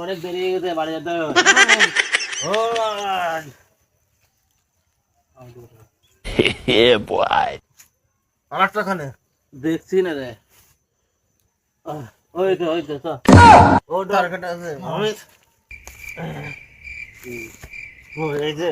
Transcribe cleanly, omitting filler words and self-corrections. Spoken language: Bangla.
অনেক দেরি হয়ে গেছে, বাড়ি যেতে হবে। আরেকটাখানে দেখছি না রে। ওই তো ও টার্গেট আছে। এই যে